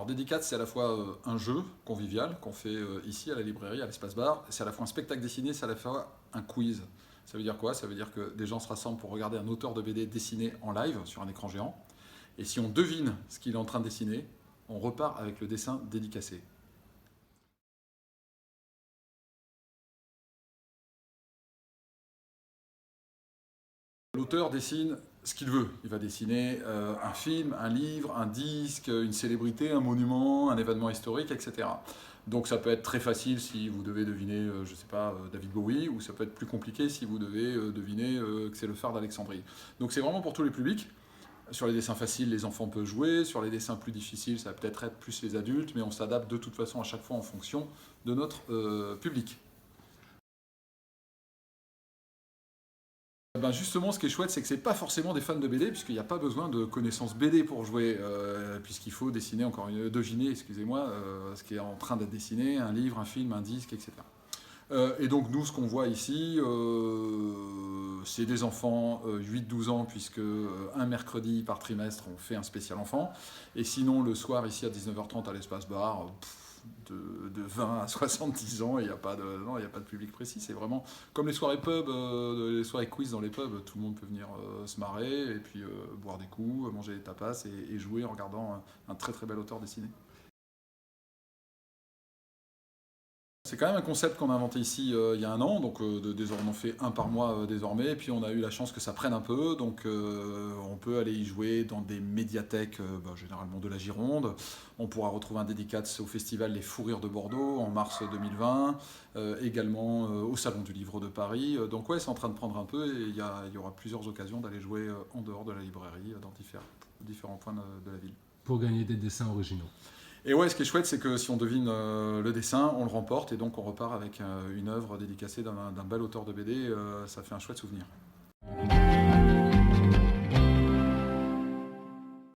Alors Dédicace, c'est à la fois un jeu convivial qu'on fait ici à la librairie, à l'espace bar, c'est à la fois un spectacle dessiné, c'est à la fois un quiz. Ça veut dire quoi? Ça veut dire que des gens se rassemblent pour regarder un auteur de BD dessiner en live sur un écran géant. Et si on devine ce qu'il est en train de dessiner, on repart avec le dessin dédicacé. L'auteur dessine ce qu'il veut. Il va dessiner un film, un livre, un disque, une célébrité, un monument, un événement historique, etc. Donc ça peut être très facile si vous devez deviner, je ne sais pas, David Bowie, ou ça peut être plus compliqué si vous devez deviner que c'est le phare d'Alexandrie. Donc c'est vraiment pour tous les publics. Sur les dessins faciles, les enfants peuvent jouer. Sur les dessins plus difficiles, ça va peut-être être plus les adultes, mais on s'adapte de toute façon à chaque fois en fonction de notre public. Ben justement, ce qui est chouette, c'est que c'est pas forcément des fans de BD, puisqu'il n'y a pas besoin de connaissances BD pour jouer, puisqu'il faut dessiner deviner, excusez-moi, ce qui est en train d'être dessiné, un livre, un film, un disque, etc. Et donc nous, ce qu'on voit ici, c'est des enfants 8-12 ans, puisque un mercredi par trimestre, on fait un spécial enfant. Et sinon, le soir, ici à 19h30 à l'espace bar, de 20 à 70 ans, il n'y a pas de, non, il y a pas de public précis. C'est vraiment comme les soirées pub, les soirées quiz dans les pubs, tout le monde peut venir se marrer, et puis boire des coups, manger des tapas, et jouer en regardant un très très bel auteur dessiné. C'est quand même un concept qu'on a inventé ici il y a un an, donc désormais on en fait un par mois désormais, et puis on a eu la chance que ça prenne un peu, donc on peut aller y jouer dans des médiathèques, généralement de la Gironde. On pourra retrouver un dédicace au festival Les Fous Rires de Bordeaux en mars 2020, également au Salon du Livre de Paris. Donc ouais, c'est en train de prendre un peu, et il y aura plusieurs occasions d'aller jouer en dehors de la librairie, dans différents points de la ville. Pour gagner des dessins originaux. Et ouais, ce qui est chouette, c'est que si on devine le dessin, on le remporte, et donc on repart avec une œuvre dédicacée d'un bel auteur de BD. Ça fait un chouette souvenir.